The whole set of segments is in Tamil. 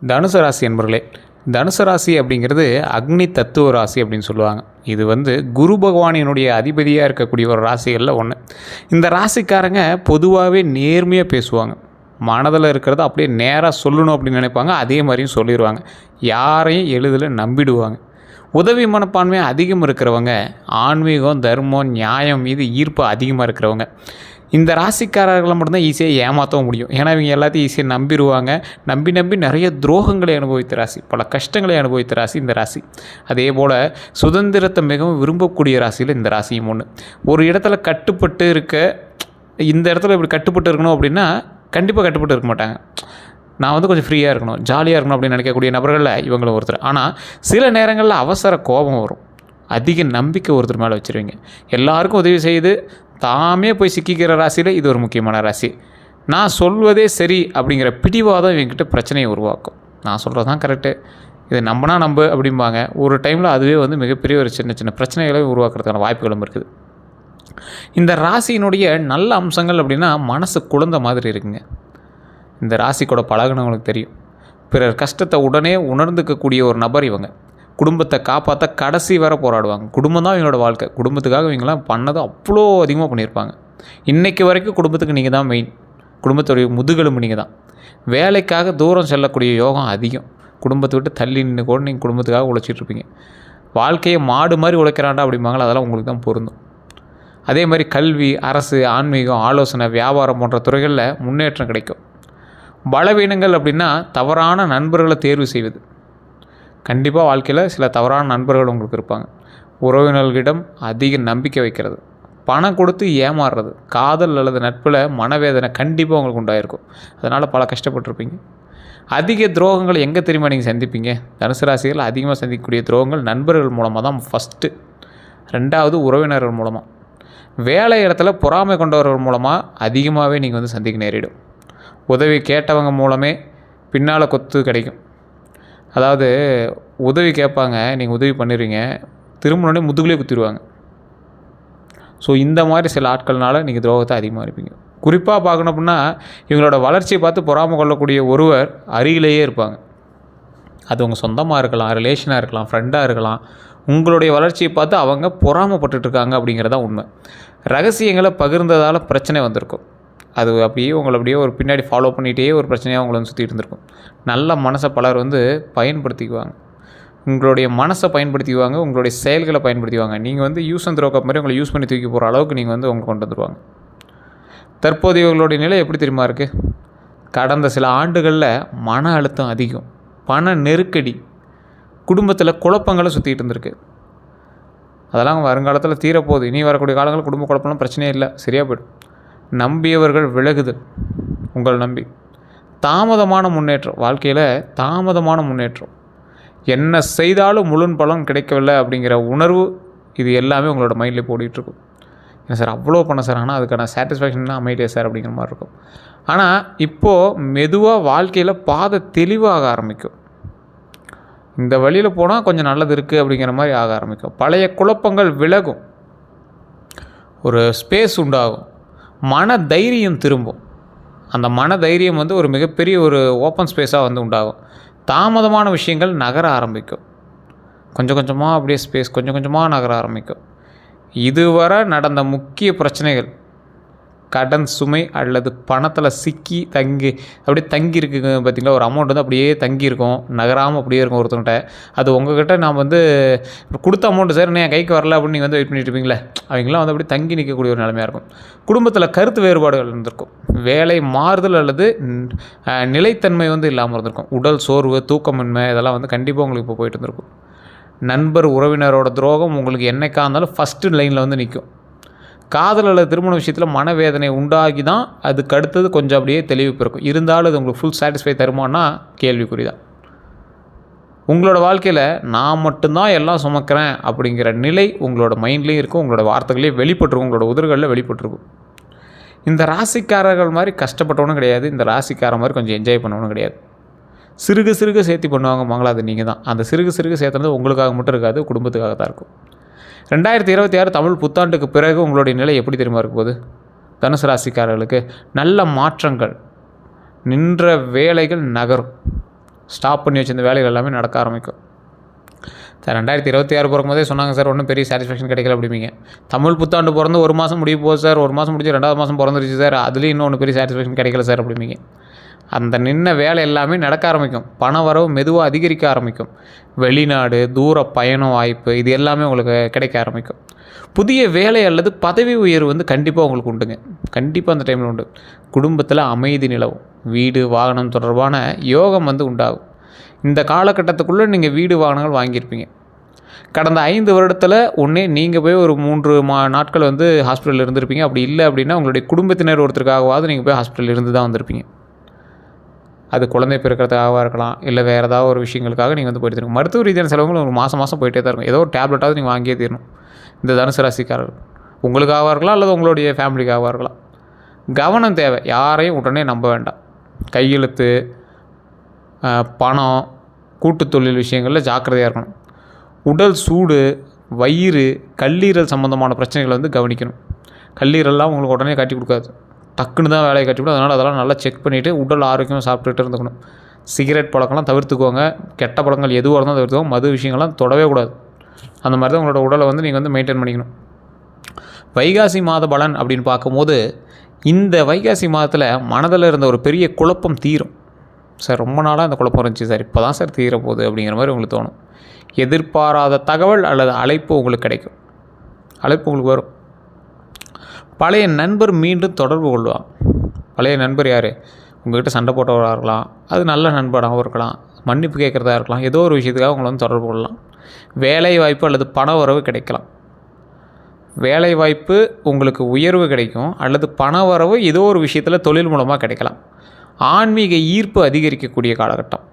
தனுசு ராசி என்பர்களே, தனுசு ராசி அப்படிங்கிறது அக்னி தத்துவ ராசி அப்படின்னு சொல்லுவாங்க. இது குரு பகவானினுடைய அதிபதியாக இருக்கக்கூடிய ஒரு ராசிகளில் ஒன்று. இந்த ராசிக்காரங்க பொதுவாகவே நேர்மையாக பேசுவாங்க. மனதில் இருக்கிறத அப்படியே நேராக சொல்லணும் அப்படின்னு நினைப்பாங்க. அதே மாதிரியும் சொல்லிடுவாங்க. யாரையும் எளிதில் நம்பிடுவாங்க. உதவி மனப்பான்மை அதிகம் இருக்கிறவங்க, ஆன்மீகம், தர்மம், நியாயம் மீது ஈர்ப்பு அதிகமாக இருக்கிறவங்க. இந்த ராசிக்காரர்களை மட்டும்தான் ஈஸியாக ஏமாற்றவும் முடியும். ஏன்னா இவங்க எல்லாத்தையும் ஈஸியாக நம்பிடுவாங்க. நம்பி நம்பி நிறைய துரோகங்களை அனுபவித்த ராசி, பல கஷ்டங்களை அனுபவித்த ராசி இந்த ராசி. அதே போல் சுதந்திரத்தை மிகவும் விரும்பக்கூடிய ராசியில் இந்த ராசியும் ஒன்று. ஒரு இடத்துல கட்டுப்பட்டு இருக்க, இந்த இடத்துல இப்படி கட்டுப்பட்டு இருக்கணும் அப்படின்னா கண்டிப்பாக கட்டுப்பட்டு இருக்க மாட்டாங்க. நான் கொஞ்சம் ஃப்ரீயாக இருக்கணும், ஜாலியாக இருக்கணும் அப்படின்னு நினைக்கக்கூடிய நபர்களில் இவங்களும் ஒருத்தர். ஆனால் சில நேரங்களில் அவசர கோபம் வரும். அதிக நம்பிக்கை ஒருத்தர் மேலே வச்சுருவீங்க. எல்லாருக்கும் உதவி செய்து தாமே போய் சிக்கிக்கிற ராசியில் இது ஒரு முக்கியமான ராசி. நான் சொல்வதே சரி அப்படிங்கிற பிடிவாதம் இவங்ககிட்ட பிரச்சனையை உருவாக்கும். நான் சொல்கிறது தான் கரெக்டு, இது நம்பினா நம்பு அப்படிம்பாங்க. ஒரு டைமில் அதுவே மிகப்பெரிய ஒரு சின்ன சின்ன பிரச்சனைகளை உருவாக்குறதுக்கான வாய்ப்புகளும் இருக்குது. இந்த ராசியினுடைய நல்ல அம்சங்கள் அப்படின்னா மனசு குழந்தை மாதிரி இருக்குங்க. இந்த ராசி கூட பழகினவங்களுக்கு தெரியும். பிறர் கஷ்டத்தை உடனே உணர்ந்துக்கக்கூடிய ஒரு நபர் இவங்க. குடும்பத்தை காப்பாற்ற கடைசி வரை போராடுவாங்க. குடும்பம் தான் இவங்களோட வாழ்க்கை. குடும்பத்துக்காக இவங்களாம் பண்ணது அவ்வளோ அதிகமாக பண்ணியிருப்பாங்க. இன்றைக்கு வரைக்கும் குடும்பத்துக்கு நீங்கள் தான் மெயின். குடும்பத்துடைய முதுகெலும்பு நீங்கள் தான். வேலைக்காக தூரம் செல்லக்கூடிய யோகம் அதிகம். குடும்பத்தை விட்டு தள்ளி நின்று கூட நீங்கள் குடும்பத்துக்காக உழைச்சிட்ருப்பீங்க. வாழ்க்கையை மாடு மாதிரி உழைக்கிறாண்டா அப்படிம்பாங்களா, அதெல்லாம் உங்களுக்கு தான் பொருந்தும். அதே மாதிரி கல்வி, அரசு, ஆன்மீகம், ஆலோசனை, வியாபாரம் போன்ற துறைகளில் முன்னேற்றம் கிடைக்கும். பலவீனங்கள் அப்படின்னா தவறான நண்பர்களை தேர்வு செய்வது. கண்டிப்பாக வாழ்க்கையில் சில தவறான நண்பர்கள் உங்களுக்கு இருப்பாங்க. உறவினர்களிடம் அதிக நம்பிக்கை வைக்கிறது, பணம் கொடுத்து ஏமாறுறது, காதல் அல்லது நட்பில் மனவேதனை கண்டிப்பாக உங்களுக்கு உண்டாயிருக்கும். அதனால் பல கஷ்டப்பட்டுருப்பீங்க. அதிக துரோகங்கள் எங்கே தெரியுமா நீங்கள் சந்திப்பீங்க? தனுசு ராசிகள் அதிகமாக சந்திக்கக்கூடிய துரோகங்கள் நண்பர்கள் மூலமாக தான் ஃபஸ்ட்டு. ரெண்டாவது உறவினர்கள் மூலமாக. வேலை இடத்துல பொறாமை கொண்டவர்கள் மூலமாக அதிகமாகவே நீங்கள் சந்திக்க நேரிடும். உதவி கேட்டவங்க மூலமே பின்னால் கொத்து கிடைக்கும். அதாவது உதவி கேட்பாங்க, நீங்கள் உதவி பண்ணிடுவீங்க, திரும்பினோடனே முதுகுலேயே குத்திடுவாங்க. ஸோ இந்த மாதிரி சில ஆட்கள்னால நீங்கள் துரோகத்தை அதிகமாக இருப்பீங்க. குறிப்பாக பார்க்கணும் அப்படின்னா இவங்களோட வளர்ச்சியை பார்த்து பொறாமை கொள்ளக்கூடிய ஒருவர் அருகிலேயே இருப்பாங்க. அது உங்கள் சொந்தமாக இருக்கலாம், ரிலேஷனாக இருக்கலாம், ஃப்ரெண்டாக இருக்கலாம். உங்களுடைய வளர்ச்சியை பார்த்து அவங்க பொறாமப்பட்டுருக்காங்க அப்படிங்கிறதான் உண்மை. ரகசியங்களை பகிர்ந்ததால் பிரச்சனை வந்திருக்கும். அது அப்படியே ஒரு பின்னாடி ஃபாலோ பண்ணிகிட்டே ஒரு பிரச்சனையாக உங்களை சுற்றிட்டு இருந்திருக்கும். நல்ல மனசை பலர் பயன்படுத்திக்குவாங்க. உங்களுடைய மனசை பயன்படுத்திக்குவாங்க, உங்களுடைய செயல்களை பயன்படுத்திக்குவாங்க. நீங்கள் யூஸ் அண்ட் த்ரோ கப் மாதிரி உங்களை யூஸ் பண்ணி தூக்கி போகிற அளவுக்கு நீங்கள் உங்களை கொண்டு வந்துடுவாங்க. தற்போதைய இவர்களுடைய நிலை எப்படி தெரியுமா இருக்குது? கடந்த சில ஆண்டுகளில் மன அழுத்தம் அதிகம், பண நெருக்கடி, குடும்பத்தில் குழப்பங்களை சுற்றிட்டு இருந்திருக்கு. அதெல்லாம் வருங்காலத்தில் தீரப்போகுது. இனி வரக்கூடிய காலங்களில் குடும்ப குழப்பம்லாம் பிரச்சனையே இல்லை, சரியாக போய்டும். நம்பியவர்கள் விலகுதல், உங்கள் நம்பி தாமதமான முன்னேற்றம், வாழ்க்கையில் தாமதமான முன்னேற்றம். என்ன செய்தாலும் முழு பலன் கிடைக்கவில்லை அப்படிங்கிற உணர்வு, இது எல்லாமே உங்களோட மைண்டில் போடிட்டுருக்கும். என்ன சார் அவ்வளோ பண்ண சார், ஆனால் அதுக்கான சாட்டிஸ்ஃபேக்ஷன்லாம் அமைதியே சார் அப்படிங்கிற மாதிரி இருக்கும். ஆனால் இப்போது மெதுவாக வாழ்க்கையில் பாதை தெளிவாக ஆரம்பிக்கும். இந்த வழியில் போனால் கொஞ்சம் நல்லது இருக்குது அப்படிங்கிற மாதிரி ஆக ஆரம்பிக்கும். பழைய குழப்பங்கள் விலகும், ஒரு ஸ்பேஸ் உண்டாகும், மன தைரியம் திரும்பும். அந்த மன தைரியம் ஒரு மிகப்பெரிய ஒரு ஓப்பன் ஸ்பேஸாக உண்டாகும். தாமதமான விஷயங்கள் நகர ஆரம்பிக்கும். கொஞ்சம் கொஞ்சமாக அப்படியே ஸ்பேஸ் கொஞ்சம் கொஞ்சமாக நகர ஆரம்பிக்கும். இதுவரை நடந்த முக்கிய பிரச்சனைகள், கடன் சுமை அல்லது பணத்தில் சிக்கி அப்படியே தங்கி இருக்குங்க பார்த்திங்களா, ஒரு அமௌண்ட் அப்படியே தங்கியிருக்கும், நகராமல் அப்படியே இருக்கும் ஒருத்தவங்கிட்ட. அது உங்கள்கிட்ட நான் கொடுத்த அமௌண்ட்டு சார் என் கைக்கு வரல அப்படின்னு நீங்கள் வெயிட் பண்ணிட்டு இருப்பீங்களே, அவங்களாம் அப்படியே தங்கி நிற்கக்கூடிய ஒரு நிலைமையாக இருக்கும். குடும்பத்தில் கருத்து வேறுபாடுகள் இருந்திருக்கும். வேலை மாறுதல் அல்லது நிலைத்தன்மை இல்லாமல் இருந்திருக்கும். உடல் சோர்வு, தூக்கமின்மை, இதெல்லாம் கண்டிப்பாக உங்களுக்கு இப்போ போயிட்டு இருந்திருக்கும். நண்பர் உறவினரோட துரோகம் உங்களுக்கு என்னைக்கா இருந்தாலும் ஃபஸ்ட்டு லைனில் நிற்கும். காதல் அல்லது திருமண விஷயத்தில் மனவேதனை உண்டாகி தான் அதுக்கு அடுத்தது கொஞ்சம் அப்படியே தெளிவு இருக்கும். இருந்தாலும் அது உங்களுக்கு ஃபுல் சாட்டிஸ்ஃபை தருமானா கேள்விக்குறி தான். உங்களோட வாழ்க்கையில் நான் மட்டும்தான் எல்லாம் சுமக்கிறேன் அப்படிங்கிற நிலை உங்களோட மைண்ட்லேயும் இருக்கும், உங்களோட வார்த்தைகளையும் வெளிப்பட்டுருக்கும், உங்களோட உதறுகளில் வெளிப்பட்டுருக்கும். இந்த ராசிக்காரர்கள் மாதிரி கஷ்டப்பட்டவனும் கிடையாது, இந்த ராசிக்கார மாதிரி கொஞ்சம் என்ஜாய் பண்ணவனும் கிடையாது. சிறுக சிறுக சேர்த்து பண்ணுவாங்க, அது நீங்கள் தான். அந்த சிறுக சிறுக சேர்த்துனது உங்களுக்காக மட்டும் இருக்காது, குடும்பத்துக்காக தான் இருக்கும். 2026 தமிழ் புத்தாண்டுக்கு பிறகு உங்களுடைய நிலை எப்படி தெரியுமா இருக்கும் போது? தனுசு ராசிக்காரர்களுக்கு நல்ல மாற்றங்கள், நின்ற வேலைகள் நகரும். ஸ்டாப் பண்ணி வச்சிருந்த வேலைகள் எல்லாமே நடக்க ஆரம்பிக்கும். சார் 2026 பிறக்கும்போதே சொன்னாங்க சார், ஒன்றும் பெரிய சாட்டிஸ்ஃபேக்ஷன் கிடைக்கல அப்படிம்பீங்க. தமிழ் புத்தாண்டு பிறந்து 1 மாதம் முடிய போகுது சார், 1 மாதம் முடிஞ்சு 2வது மாதம் பிறந்துருச்சு சார், அதுலேயும் இன்னும் ஒன்றும் பெரிய சாட்டிஸ்ஃபேக்ஷன் கிடைக்கல சார் அப்படிம்பீங்க. அந்த நின்ன வேலை எல்லாமே நடக்க ஆரம்பிக்கும். பண வரவு மெதுவாக அதிகரிக்க ஆரம்பிக்கும். வெளிநாடு, தூர பயண வாய்ப்பு, இது எல்லாமே உங்களுக்கு கிடைக்க ஆரம்பிக்கும். புதிய வேலை அல்லது பதவி உயர்வு வந்து கண்டிப்பாக உங்களுக்கு உண்டுங்க. கண்டிப்பாக அந்த டைமில் உண்டு. குடும்பத்தில் அமைதி நிலவும். வீடு வாகனம் தொடர்பான யோகம் வந்து உண்டாகும். இந்த காலகட்டத்துக்குள்ளே நீங்கள் வீடு வாகனங்கள் வாங்கியிருப்பீங்க. கடந்த 5 வருடத்தில் ஒன்றே நீங்கள் போய் ஒரு 3 நாட்கள் வந்து ஹாஸ்பிட்டலில் இருந்திருப்பீங்க. அப்படி இல்லை அப்படின்னா உங்களுடைய குடும்பத்தினர் ஒருத்தருக்காகவாவது நீங்கள் போய் ஹாஸ்பிட்டலில் இருந்து தான் வந்திருப்பீங்க. அது குழந்தை பிறக்கிறதுக்காக இருக்கலாம், இல்லை வேறு ஏதாவது ஒரு விஷயங்களுக்காக நீங்கள் வந்து போயிட்டு இருக்கணும். மருத்துவ ரீதியான செலவுகள் ஒரு மாதம் போயிட்டே தான் இருக்கும். ஏதோ ஒரு டேப்லெட்டாவது நீங்கள் வாங்கியே தீரணும். இந்த தனுசு ராசிக்காரர் உங்களுக்காக இருக்கலாம் அல்லது உங்களுடைய ஃபேமிலிக்காக இருக்கலாம். கவனம் தேவை. யாரையும் உடனே நம்ப வேண்டாம். கையெழுத்து, பணம், கூட்டுத் தொழில் விஷயங்களில் ஜாக்கிரதையாக இருக்கணும். உடல் சூடு, வயிறு, கல்லீரல் சம்மந்தமான பிரச்சனைகளை வந்து கவனிக்கணும். கல்லீரல்லாம் உங்களுக்கு உடனே காட்டி கொடுக்காது, டக்குன்னு தான் வேலையை கட்டி விடும். அதனால் அதெல்லாம் நல்லா செக் பண்ணிவிட்டு உடல் ஆரோக்கியம் சாப்பிட்டுட்டு இருந்துக்கணும். சிகரெட் பழக்கம்லாம் தவிர்த்துக்கோங்க. கெட்ட பழங்கள் எதுவாக இருந்தாலும் தவிர்த்துக்கோங்க. மது விஷயங்கள்லாம் தொடவே கூடாது. அந்த மாதிரி தான் உங்களோட உடலை வந்து நீங்கள் வந்து மெயின்டைன் பண்ணிக்கணும். வைகாசி மாத பலன் அப்படின்னு பார்க்கும்போது, இந்த வைகாசி மாதத்தில் மனதில் இருந்த ஒரு பெரிய குழப்பம் தீரும். சார் ரொம்ப நாளாக அந்த குழப்பம் இருந்துச்சு சார், இப்போ தான் சார் தீரப்போகுது அப்படிங்கிற மாதிரி உங்களுக்கு தோணும். எதிர்பாராத தகவல் அல்லது அழைப்பு உங்களுக்கு கிடைக்கும். அழைப்பு உங்களுக்கு வரும். பழைய நண்பர் மீண்டும் தொடர்பு கொள்வான். பழைய நண்பர் யார்? உங்கள்கிட்ட சண்டை போட்டவராக இருக்கலாம், அது நல்ல நண்பராகவும் இருக்கலாம், மன்னிப்பு கேட்குறதா இருக்கலாம், ஏதோ ஒரு விஷயத்துக்காக உங்களை வந்து தொடர்பு கொள்ளலாம். வேலை வாய்ப்பு அல்லது பண வரவு கிடைக்கலாம். வேலை வாய்ப்பு உங்களுக்கு உயர்வு கிடைக்கும், அல்லது பண வரவு ஏதோ ஒரு விஷயத்தில் தொழில் மூலமாக கிடைக்கலாம். ஆன்மீக ஈர்ப்பு அதிகரிக்கக்கூடிய காலகட்டம்.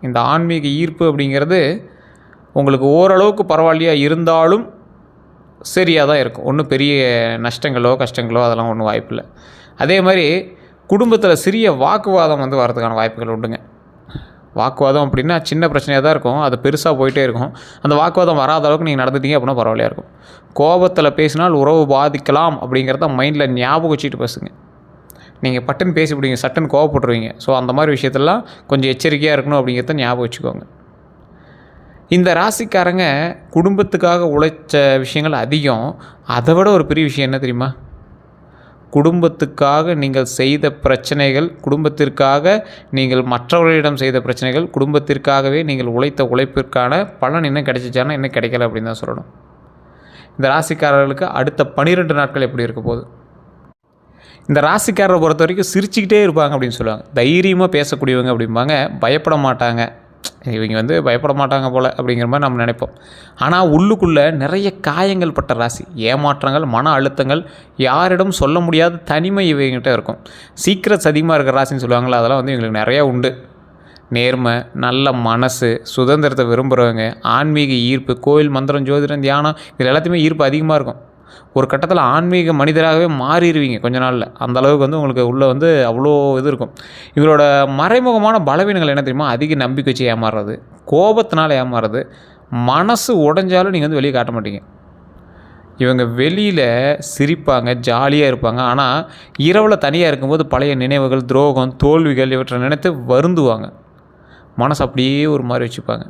இந்த ஆன்மீக ஈர்ப்பு அப்படிங்கிறது உங்களுக்கு ஓரளவுக்கு பரவாயில்லையாக இருந்தாலும் சரியாக தான் இருக்கும். ஒன்றும் பெரிய நஷ்டங்களோ கஷ்டங்களோ அதெல்லாம் ஒன்றும் வாய்ப்பில்லை. அதே மாதிரி குடும்பத்தில் சிறிய வாக்குவாதம் வந்து வரதுக்கான வாய்ப்புகள் உண்டுங்க. வாக்குவாதம் அப்படின்னா சின்ன பிரச்சனையாக தான் இருக்கும், அது பெருசாக போயிட்டே இருக்கும். அந்த வாக்குவாதம் வராத அளவுக்கு நீங்கள் நடந்துட்டீங்க அப்படின்னா பரவாயில்லையா இருக்கும். கோபத்தில் பேசினால் உறவு பாதிக்கலாம் அப்படிங்கிறத மைண்டில் ஞாபகம் வச்சுட்டு பேசுங்க. நீங்கள் பட்டுன்னு பேசிவிடுவீங்க, சட்டுன்னு கோவப்பட்டுருவீங்க. ஸோ அந்த மாதிரி விஷயத்தெல்லாம் கொஞ்சம் எச்சரிக்கையாக இருக்கணும் அப்படிங்கிறத ஞாபகம் வச்சுக்கோங்க. இந்த ராசிக்காரங்க குடும்பத்துக்காக உழைச்ச விஷயங்கள் அதிகம். அதை விட ஒரு பெரிய விஷயம் என்ன தெரியுமா? குடும்பத்துக்காக நீங்கள் செய்த பிரச்சனைகள், குடும்பத்திற்காக நீங்கள் மற்றவர்களிடம் செய்த பிரச்சனைகள், குடும்பத்திற்காகவே நீங்கள் உழைத்த உழைப்பிற்கான பலன் என்ன கிடைச்சிச்சானா என்ன கிடைக்கல அப்படின்னு தான் சொல்லணும். இந்த ராசிக்காரர்களுக்கு அடுத்த 12 நாட்கள் எப்படி இருக்க போகுது? இந்த ராசிக்காரரை பொறுத்த வரைக்கும் சிரிச்சுக்கிட்டே இருப்பாங்க அப்படின்னு சொல்லுவாங்க. தைரியமாக பேசக்கூடியவங்க அப்படிம்பாங்க. பயப்பட மாட்டாங்க. இவங்க வந்து பயப்பட மாட்டாங்க போல் அப்படிங்கிற மாதிரி நம்ம நினைப்போம். ஆனால் உள்ளுக்குள்ளே நிறைய காயங்கள் பட்ட ராசி. ஏமாற்றங்கள், மன அழுத்தங்கள், யாரிடம் சொல்ல முடியாத தனிமை இவங்ககிட்ட இருக்கும். சீக்கிரட்ஸ் அதிகமாக இருக்கிற ராசின்னு சொல்லுவாங்களா, அதெல்லாம் வந்து இவங்களுக்கு நிறையா உண்டு. நேர்மை, நல்ல மனசு, சுதந்திரத்தை விரும்புகிறவங்க, ஆன்மீக ஈர்ப்பு, கோயில் மந்திரம், ஜோதிடம், தியானம், இது எல்லாத்தையுமே ஈர்ப்பு அதிகமாக இருக்கும். ஒரு கட்டத்தில் ஆன்மீக மனிதராகவே மாறிடுவீங்க கொஞ்ச நாளில். அந்த அளவுக்கு வந்து உங்களுக்கு உள்ளே வந்து அவ்வளோ இது இருக்கும். இவங்களோட மறைமுகமான பலவீனங்கள் என்ன தெரியுமா? அதிக நம்பிக்கை வச்சு ஏமாறுறது, கோபத்தினால் ஏமாறுறது, மனசு உடைஞ்சாலும் நீங்கள் வந்து வெளியே காட்ட மாட்டீங்க. இவங்க வெளியில் சிரிப்பாங்க, ஜாலியாக இருப்பாங்க. ஆனால் இரவில் தனியாக இருக்கும்போது பழைய நினைவுகள், துரோகம், தோல்விகள் இவற்றை நினைத்து வருந்துவாங்க. மனசு அப்படியே ஒரு மாதிரி வச்சுப்பாங்க.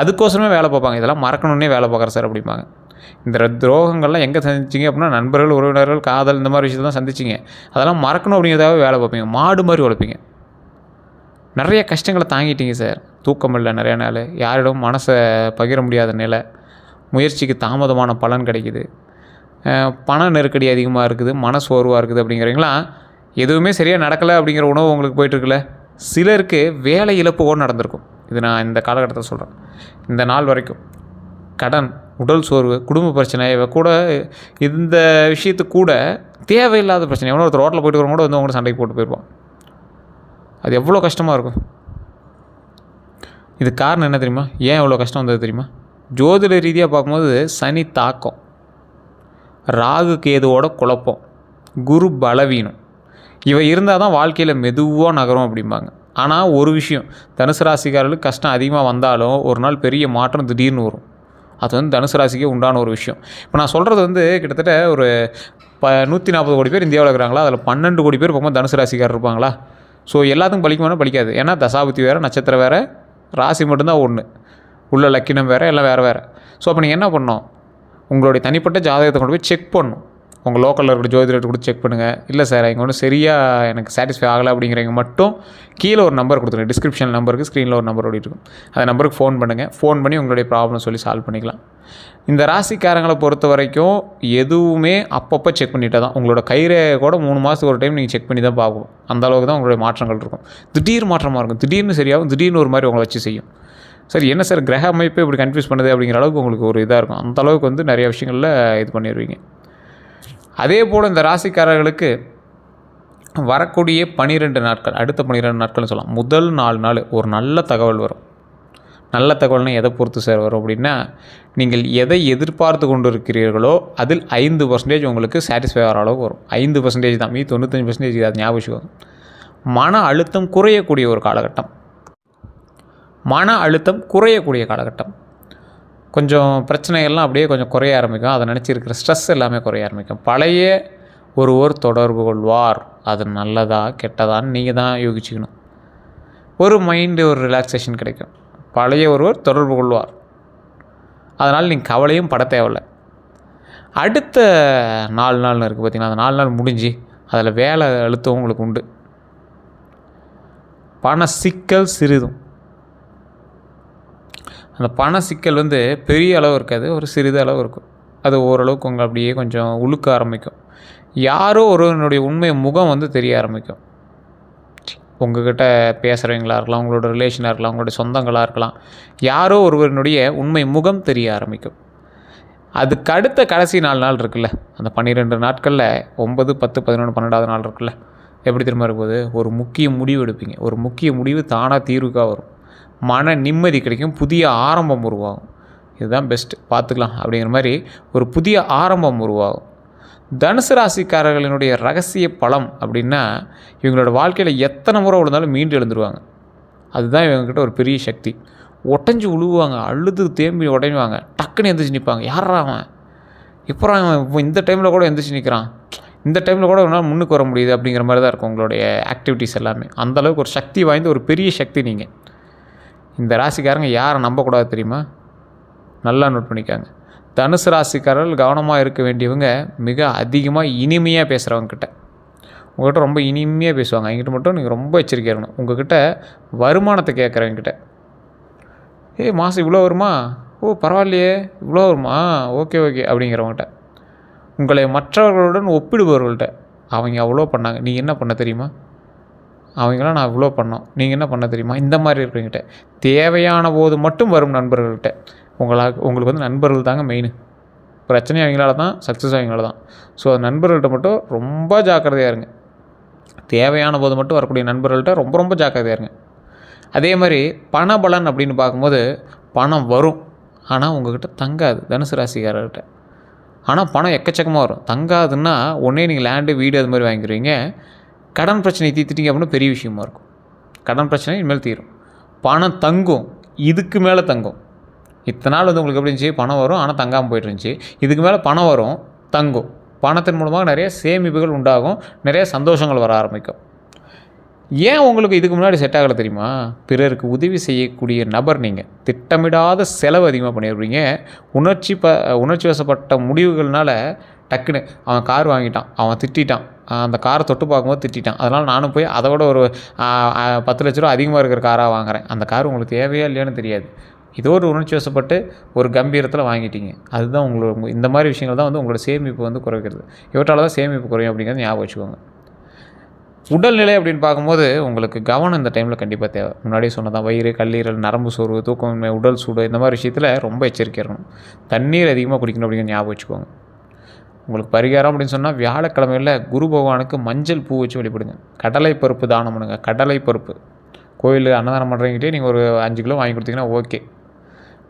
அதுக்கோசரமே வேலை பார்ப்பாங்க. இதெல்லாம் மறக்கணுன்னே வேலை பார்க்குற சார் அப்படிம்பாங்க. இந்த துரோகங்கள்லாம் எங்கே சந்திச்சிங்க அப்படின்னா, நண்பர்கள், உறவினர்கள், காதல், இந்த மாதிரி விஷயத்தை தான் சந்திச்சிங்க. அதெல்லாம் மறக்கணும் அப்படிங்கிறதாவே வேலை பார்ப்பீங்க. மாடு மாதிரி உழைப்பீங்க. நிறைய கஷ்டங்களை தாங்கிட்டீங்க சார். தூக்கம் இல்லை நிறைய நாள், யாரிடம் மனசை பகிர முடியாத நிலை, முயற்சிக்கு தாமதமான பலன் கிடைக்குது, பண நெருக்கடி அதிகமாக இருக்குது, மன சோர்வாக இருக்குது அப்படிங்கிறீங்களாம். எதுவுமே சரியாக நடக்கலை அப்படிங்கிற உணவு உங்களுக்கு போயிட்டுருக்குல்ல. சிலருக்கு வேலை இழப்பு கூட நடந்திருக்கும். இது நான் இந்த காலகட்டத்தில் சொல்கிறேன். இந்த நாள் வரைக்கும் கடன், உடல் சோர்வு, குடும்ப பிரச்சனை, இவ கூட இந்த விஷயத்துக்கு கூட தேவையில்லாத பிரச்சனை. எவ்வளோ ஒருத்தர் ரோட்டில் போய்ட்டு வரவங்க கூட வந்து அவங்க சண்டைக்கு போட்டு போயிடுவான். அது எவ்வளோ கஷ்டமாக இருக்கும். இது காரணம் என்ன தெரியுமா? ஏன் இவ்வளோ கஷ்டம் வந்தது தெரியுமா? ஜோதிட ரீதியாக பார்க்கும்போது சனி தாக்கம், ராகு கேதுவோட குழப்பம், குரு பலவீனம், இவை இருந்தால் தான் வாழ்க்கையில் மெதுவாக நகரும் அப்படிம்பாங்க. ஆனால் ஒரு விஷயம், தனுசு ராசிக்காரர்களுக்கு கஷ்டம் அதிகமாக வந்தாலும் ஒரு நாள் பெரிய மாற்றம் திடீர்னு வரும். அது வந்து தனுசு ராசிக்கே உண்டான ஒரு விஷயம். இப்போ நான் சொல்கிறது வந்து கிட்டத்தட்ட ஒரு 140 கோடி பேர் இந்தியாவில் இருக்கிறாங்களா, அதில் 12 கோடி பேர் பக்கம் தனுசு ராசிக்காரர் இருப்பாங்களா? ஸோ எல்லாத்துக்கும் பலிக்குமானா பலிக்காது. ஏன்னா தசாபுத்தி வேறு, நட்சத்திரம் வேறு, ராசி மட்டும்தான் ஒன்று, உள்ள லக்கினம் வேறு, எல்லாம் வேறு வேறு. ஸோ அப்போ நீங்கள் என்ன பண்ணணும், உங்களுடைய தனிப்பட்ட ஜாதகத்தை கொண்டு போய் செக் பண்ணணும். உங்கள் லோக்கலில் இருக்கிற ஜோதிடர்கிட்ட கொடுத்து செக் பண்ணுங்கள். இல்லை சார் இங்கே ஒன்றும் சரியாக எனக்கு சாட்டிஸ்ஃபை ஆகலை அப்படிங்கிறவங்க மட்டும் கீழே ஒரு நம்பர் கொடுத்துருங்க. டிஸ்கிரிப்ஷன் நம்பருக்கு ஸ்க்ரீனில் ஒரு நம்பர் ஓடிட்டுருக்கும். அந்த நம்பருக்கு ஃபோன் பண்ணுங்கள். ஃபோன் பண்ணி உங்களுடைய ப்ராப்ளம் சொல்லி சால்வ் பண்ணிக்கலாம். இந்த ராசிக்காரங்களை பொறுத்த வரைக்கும் எதுவுமே அப்பப்போ செக் பண்ணிட்டே தான். உங்களோட கைரேகை கூட 3 மாதத்துக்கு ஒரு டைம் நீங்கள் செக் பண்ணி தான் பார்க்கணும். அந்தளவுக்கு தான் உங்களுடைய மாற்றங்கள் இருக்கும். திடீர் மாற்றமாக இருக்கும், திடீர்னு சரியாகும், திடீர்னு ஒரு மாதிரி உங்களை வச்சு செய்யும். சரி என்ன சார் கிரக அமைப்பே இப்படி கன்ஃபியூஸ் பண்ணுது அப்படிங்கிற அளவுக்கு உங்களுக்கு ஒரு இதாக இருக்கும். அந்தளவுக்கு வந்து நிறைய விஷயங்களில் இது பண்ணிடுவீங்க. அதே போல் இந்த ராசிக்காரர்களுக்கு வரக்கூடிய 12 நாட்கள், அடுத்த 12 நாட்கள்னு சொல்லலாம். முதல் 4 நாள் ஒரு நல்ல தகவல் வரும். நல்ல தகவல்னால் எதை பொறுத்து சார் வரும் அப்படின்னா, நீங்கள் எதை எதிர்பார்த்து கொண்டு இருக்கிறீர்களோ அதில் 5% உங்களுக்கு சாட்டிஸ்ஃபை ஆகிற அளவுக்கு வரும். 5% தான், மீதி 95% அது ஞாபகம் வச்சுக்கோங்க. மன அழுத்தம் குறையக்கூடிய ஒரு காலகட்டம். மன அழுத்தம் குறையக்கூடிய காலகட்டம். கொஞ்சம் பிரச்சனைகள்லாம் அப்படியே கொஞ்சம் குறைய ஆரம்பிக்கும். அதை நினச்சி இருக்கிற ஸ்ட்ரெஸ் எல்லாமே குறைய ஆரம்பிக்கும். பழைய ஒருவர் தொடர்பு கொள்வார். அது நல்லதா கெட்டதான்னு நீங்கள் தான் யோசிச்சுக்கணும். ஒரு மைண்டு ஒரு ரிலாக்ஸேஷன் கிடைக்கும். பழைய ஒருவர் தொடர்பு கொள்வார். அதனால் நீங்கள் கவலையும் பட தேவையில்லை. அடுத்த 4 நாள்னு இருக்குது பார்த்திங்கன்னா, அந்த 4 நாள் முடிஞ்சு அதில் வேலை அழுத்தம் உங்களுக்கு உண்டு. பண சிக்கல் சிறிதும். அந்த பண சிக்கல் வந்து பெரிய அளவு இருக்காது, ஒரு சிறிது அளவு இருக்கும். அது ஓரளவுக்கு உங்களை அப்படியே கொஞ்சம் உழுக்க ஆரம்பிக்கும். யாரோ ஒருவனுடைய உண்மை முகம் வந்து தெரிய ஆரம்பிக்கும். உங்கள்கிட்ட பேசுகிறவங்களா இருக்கலாம், உங்களோட ரிலேஷனாக இருக்கலாம், உங்களுடைய சொந்தங்களாக இருக்கலாம். யாரோ ஒருவனுடைய உண்மை முகம் தெரிய ஆரம்பிக்கும். அதுக்கு அடுத்த கடைசி 4 நாள் இருக்குல்ல, அந்த 12 நாட்களில் 9, 10, 11, 12வது நாள் இருக்குல்ல, எப்படி திரும்ப இருக்கும்போது ஒரு முக்கிய முடிவு எடுப்பீங்க. ஒரு முக்கிய முடிவு தானாக தீர்வுக்காக வரும். மன நிம்மதி கிடைக்கும். புதிய ஆரம்பம் உருவாகும். இதுதான் பெஸ்ட்டு, பார்த்துக்கலாம் அப்படிங்கிற மாதிரி ஒரு புதிய ஆரம்பம் உருவாகும். தனுசு ராசிக்காரர்களினுடைய ரகசிய பலம் அப்படின்னா, இவங்களோட வாழ்க்கையில் எத்தனை முறை விழுந்தாலும் மீண்டு எழுந்துருவாங்க. அதுதான் இவங்ககிட்ட ஒரு பெரிய சக்தி. உடஞ்சி உழுவாங்க, அழுது தேம்பி உடைவாங்க, டக்குன்னு எந்திரிச்சு நிற்பாங்க. யாரா அவன், இப்போ அவன் இப்போ இந்த டைமில் கூட எந்திரிச்சு நிற்கிறான், இந்த டைமில் கூட அவனால் முன்னுக்கு வர முடியுது அப்படிங்கிற மாதிரி தான் இருக்கும் உங்களுடைய ஆக்டிவிட்டீஸ் எல்லாமே. அந்தளவுக்கு ஒரு சக்தி வாய்ந்த ஒரு பெரிய சக்தி நீங்கள். இந்த ராசிக்காரங்க யாரை நம்பக்கூடாது தெரியுமா? நல்லா நோட் பண்ணிக்காங்க. தனுசு ராசிக்காரர்கள் கவனமாக இருக்க வேண்டியவங்க மிக அதிகமாக இனிமையாக பேசுகிறவங்கக்கிட்ட. உங்கள்கிட்ட ரொம்ப இனிமையாக பேசுவாங்க. அவங்ககிட்ட மட்டும் நீங்கள் ரொம்ப எச்சரிக்கையாக இருக்கணும். உங்கள்கிட்ட வருமானத்தை கேட்குறவங்கக்கிட்ட, மாதம் இவ்வளோ வருமா, ஓ பரவாயில்லையே இவ்வளோ வருமா, ஓகே ஓகே அப்படிங்கிறவங்ககிட்ட. உங்களை மற்றவர்களுடன் ஒப்பிடுபவர்கள்ட்ட, அவங்க அவ்வளோ பண்ணாங்க, நீங்கள் என்ன பண்ண தெரியுமா, அவங்களாம் நான் இவ்வளோ பண்ணோம், நீங்கள் என்ன பண்ண தெரியுமா, இந்த மாதிரி இருக்கிறவங்ககிட்ட. தேவையான போது மட்டும் வரும் நண்பர்கள்கிட்ட. உங்களுக்கு வந்து நண்பர்கள் தாங்க மெயின். பிரச்சனை அவங்களால தான், சக்ஸஸ் அவங்களால தான். ஸோ நண்பர்கள்ட்ட மட்டும் ரொம்ப ஜாக்கிரதையாக இருங்க. தேவையான போது மட்டும் வரக்கூடிய நண்பர்கள்ட்ட ரொம்ப ரொம்ப ஜாக்கிரதையாக இருங்க. அதே மாதிரி பணபலன் அப்படின்னு பார்க்கும்போது, பணம் வரும் ஆனால் உங்கள்கிட்ட தங்காது தனுசு ராசிக்காரர்கிட்ட. ஆனால் பணம் எக்கச்சக்கமாக வரும். தங்காதுன்னா ஒன்றே நீங்கள் லேண்டு வீடு அது மாதிரி வாங்கிடுவீங்க. கடன் பிரச்சனை தீர்த்துட்டீங்க அப்படின்னா பெரிய விஷயமா இருக்கும். கடன் பிரச்சனை இனிமேல் தீரும். பணம் தங்கும், இதுக்கு மேலே தங்கும். இத்தனை நாள் வந்து உங்களுக்கு எப்படி இருந்துச்சு, பணம் வரும் ஆனால் தங்காமல் போய்ட்டு இருந்துச்சு. இதுக்கு மேலே பணம் வரும், தங்கும். பணத்தின் மூலமாக நிறைய சேமிப்புகள் உண்டாகும், நிறைய சந்தோஷங்கள் வர ஆரம்பிக்கும். ஏன் உங்களுக்கு இதுக்கு முன்னாடி செட் ஆகலை தெரியுமா? பிறருக்கு உதவி செய்யக்கூடிய நபர் நீங்கள். திட்டமிடாத செலவு அதிகமாக பண்ணிடுவீங்க. உணர்ச்சி வசப்பட்ட முடிவுகள்னால டக்குன்னு அவன் கார் வாங்கிட்டான், அவன் திட்டான், அந்த காரை தொட்டு பார்க்கும்போது திட்டான், அதனால் நானும் போய் அதை விட ஒரு 10 லட்ச ரூபா அதிகமாக இருக்கிற காராக வாங்குகிறேன். அந்த கார் உங்களுக்கு தேவையா இல்லையான்னு தெரியாது. ஏதோ ஒரு உணர்ச்சி வசப்பட்டு ஒரு கம்பீரத்தில் வாங்கிட்டீங்க. அதுதான் உங்களோட இந்த மாதிரி விஷயங்கள் தான் வந்து உங்களோட சேமிப்பு வந்து குறைக்கிறது. இவற்றால் தான் சேமிப்பு குறையும் அப்படிங்கிறது ஞாபகம் வச்சுக்கோங்க. உடல்நிலை அப்படின்னு பார்க்கும்போது உங்களுக்கு கவனம் இந்த டைமில் கண்டிப்பாக தேவை. முன்னாடியே சொன்னதான், வயிறு, கல்லீரல், நரம்பு சோர்வு, தூக்கமின்மை, உடல் சூடு, இந்த மாதிரி விஷயத்தில் ரொம்ப எச்சரிக்கையாக இருக்கணும். தண்ணீர் அதிகமாக குடிக்கணும் அப்படிங்கிற ஞாபகம் வச்சுக்கோங்க. உங்களுக்கு பரிகாரம் அப்படின்னு சொன்னால், வியாழக்கிழமையில் குரு பகவானுக்கு மஞ்சள் பூ வச்சு வழிபடுங்க. கடலை பருப்பு தானம் பண்ணுங்கள். கடலை பருப்பு கோயில் அன்னதானம் பண்ணுறவங்கிட்டே நீங்கள் ஒரு 5 கிலோ வாங்கி கொடுத்தீங்கன்னா ஓகே.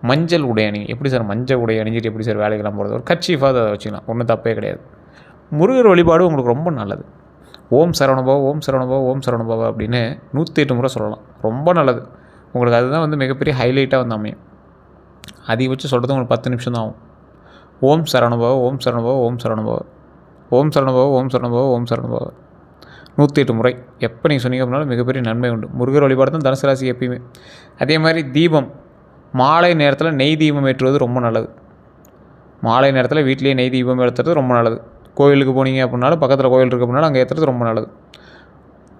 மஞ்சள் உடை அணிங்க. எப்படி சார் மஞ்சள் உடை அணிஞ்சிட்டு எப்படி சார் வேலைக்கெல்லாம் போகிறது? ஒரு கர்ச்சீஃபாக அதை வச்சுக்கலாம், ஒன்றும் தப்பே கிடையாது. முருகர் வழிபாடு உங்களுக்கு ரொம்ப நல்லது. ஓம் சரவணபவ, ஓம் சரவணபவ, ஓம் சரவணபவ அப்படின்னு 108 முறை சொல்லலாம். ரொம்ப நல்லது. உங்களுக்கு அதுதான் வந்து மிகப்பெரிய ஹைலைட்டாக வந்து அமையும். அதிகபட்சம் சொல்கிறது உங்களுக்கு 10 நிமிஷம் தான் ஆகும். ஓம் சரவணபவ, ஓம் சரவணபவ, ஓம் சரவணபவ, ஓம் சரவணபவ, ஓம் சரவணபவ, ஓம் சரவணபவ. 108 முறை எப்போ நீங்கள் சொன்னீங்க அப்படின்னாலும் மிகப்பெரிய நன்மை உண்டு. முருகர் வழிபாடு தான் தனுசு ராசி எப்பயுமே. அதே மாதிரி தீபம் மாலை நேரத்தில் நெய் தீபம் ஏற்றுவது ரொம்ப நல்லது. மாலை நேரத்தில் வீட்டிலேயே நெய் தீபம் ஏற்றுறது ரொம்ப நல்லது. கோயிலுக்கு போனீங்க அப்படின்னாலும் பக்கத்தில் கோயில் இருக்க அப்படின்னாலும் அங்கே ஏற்றுறது ரொம்ப நல்லது.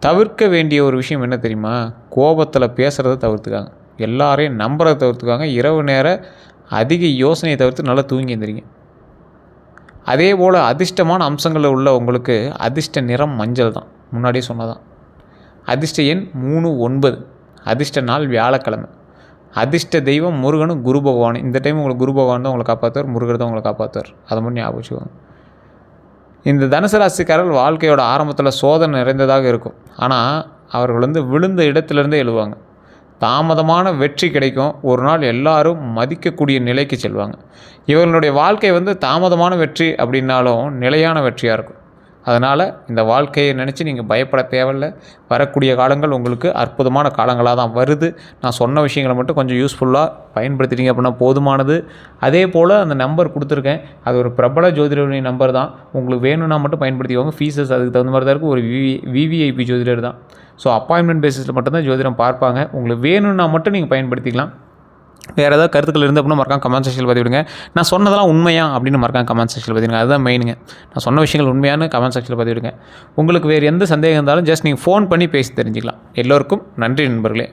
தவிர்க்க வேண்டிய ஒரு விஷயம் என்ன தெரியுமா? கோபத்தில் பேசுகிறத தவிர்த்துக்காங்க. எல்லாரையும் நம்புறதை தவிர்த்துக்காங்க. இரவு நேரம் அதிக யோசனையை தவிர்த்து நல்லா தூங்கி எழுந்திரிங்க. அதே போல் அதிர்ஷ்டமான அம்சங்களில் உள்ள உங்களுக்கு அதிர்ஷ்ட நிறம் மஞ்சள் தான். முன்னாடியே சொன்னதான். அதிர்ஷ்ட எண் 3, 9. அதிர்ஷ்ட நாள் வியாழக்கிழமை. அதிர்ஷ்ட தெய்வம் முருகனும் குரு பகவான். இந்த டைம் உங்களுக்கு குரு பகவான் தான் உங்களை காப்பாற்றுவார், முருகர் தான் உங்களை காப்பாற்றுவார். அதை மட்டும் ஞாபகம் வச்சுக்கோங்க. இந்த தனுசு ராசிக்காரர்கள் வாழ்க்கையோட ஆரம்பத்தில் சோதனை நிறைந்ததாக இருக்கும். ஆனால் அவர்கள் விழுந்த இடத்துலேருந்தே எழுவாங்க. தாமதமான வெற்றி கிடைக்கும். ஒரு நாள் எல்லாரும் மதிக்கக்கூடிய நிலைக்கு செல்வாங்க. இவர்களுடைய வாழ்க்கை தாமதமான வெற்றி அப்படின்னாலும் நிலையான வெற்றியாக இருக்கும். அதனால் இந்த வாழ்க்கையை நினச்சி நீங்கள் பயப்பட தேவையில்லை. வரக்கூடிய காலங்கள் உங்களுக்கு அற்புதமான காலங்களாக தான் வருது. நான் சொன்ன விஷயங்களை மட்டும் கொஞ்சம் யூஸ்ஃபுல்லாக பயன்படுத்திட்டீங்க அப்படின்னா போதுமானது. அதே போல் அந்த நம்பர் கொடுத்துருக்கேன். அது ஒரு பிரபல ஜோதிடருடைய நம்பர் தான். உங்களுக்கு வேணும்னா மட்டும் பயன்படுத்திக்கோங்க. ஃபீஸஸ் அதுக்கு தகுந்த மாதிரி தான் இருக்கும். ஒரு விவிஐபி ஜோதிடர் தான். ஸோ அப்பாயின்மெண்ட் பேசிஸில் மட்டும்தான் ஜோதிடம் பார்ப்பாங்க. உங்களுக்கு வேணும்னா மட்டும் நீங்கள் பயன்படுத்திக்கலாம். வேறு ஏதாவது கருத்துக்கள் இருந்து அப்படின்னா மறக்காம கமெண்ட் செக்ஷனில் பதிவிடுங்க. நான் சொன்னதெல்லாம் உண்மையா அப்படின்னு மறக்காம கமெண்ட் செக்ஷனில் பதிவிடுங்க. அதுதான் மெயினுங்க. நான் சொன்ன விஷயங்கள் உண்மையான கமெண்ட் செக்ஷனில் பதிவிடுங்க. உங்களுக்கு வேறு எந்த சந்தேகம் இருந்தாலும் ஜஸ்ட் நீங்கள் ஃபோன் பண்ணி பேசி தெரிஞ்சுக்கலாம். எல்லோருக்கும் நன்றி நண்பர்களே.